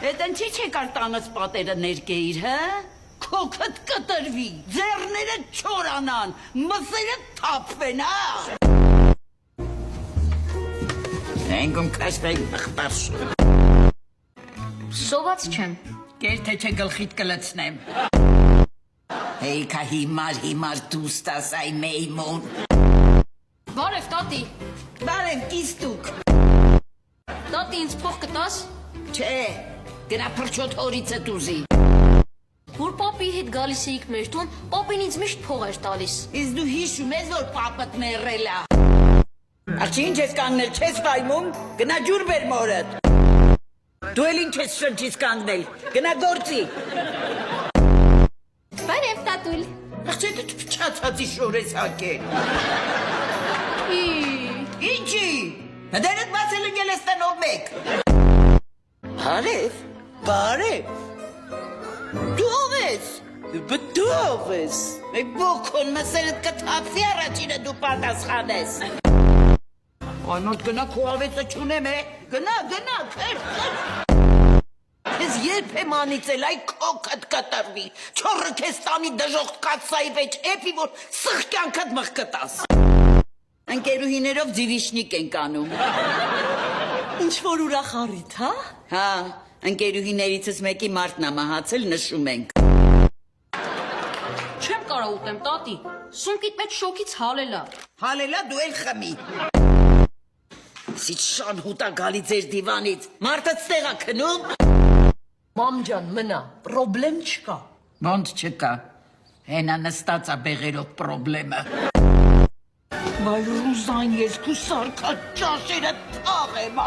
Էդ ընչի չեկար տանս պատերը ներկեիր, հա? Քոքդ կտրվի, ձեռները չորանան, մսերը թափվեն, հա? Ենգում կաշտային բխտարշու։ Սոված չեմ։ Կեր թե չէ գլխիտ կլցնեմ։ Հեյքա հիմար դուստաս այ մեյմուն։ Բարև, տատի։ Բարև, կիստուկ։ Տատի ինձ փող կտաս։ Չէ, գնա փրչոտ հորիցը տուզի։ Որ պապի հետ գալիս էիք մեր տուն, պապին ինձ միշտ փող էր տալիս։ Իսկ դու հիշում ես, որ պապդ մեռել է։ Աղջի ինչ ես կանգնել, չես վայմում, գնա ջուր բեր մորդ։ Դու էլ ինչ ես շրջից կանգնել, գնա գործի։ Բարև, տատուլ։ Աղջի դու չփչացածի շոր ես հակել։ Ինչի, հդերդ բացել ընգել ես տնով մեկ։ Բարև, դու ով ես, դու ով ես, բոքոն մսերդ կթապվի առաջինը դու պատասխանես։ Անոտ գնա քո ավեցը չունեմ է, գնա, քեր։ Ես երբ եմ անիծել, այ քոքդ կտրվի, չորը քեզ տանի դժողտ կացայի վեճ էպի, որ սխկյանքդ մխկտաս։ Ընկերուհիներով ձիվիշնիկ ենք անում։ Ինչ-որ ուրախ առիթ, հա? Հա, ընկերուհիներիցս մեկի մարդն է մահացել, նշում ենք։ Չեմ կարող ուտեմ, տատի։ Սունկիդ մեջ շոկից հալելա։ Հալելա դու էլ խմի։ Սիչ շան հուտա գալի ձեր դիվանից, մարդըց տեղա քնում։ Մամ ջան, մնա, պրոբլեմ չկա։ Ոնց չկա, հենա նստած է բեղերով պրոբլեմը։ Բայց ռուզան ես քու սարքած ճաշերը թաղ եմ,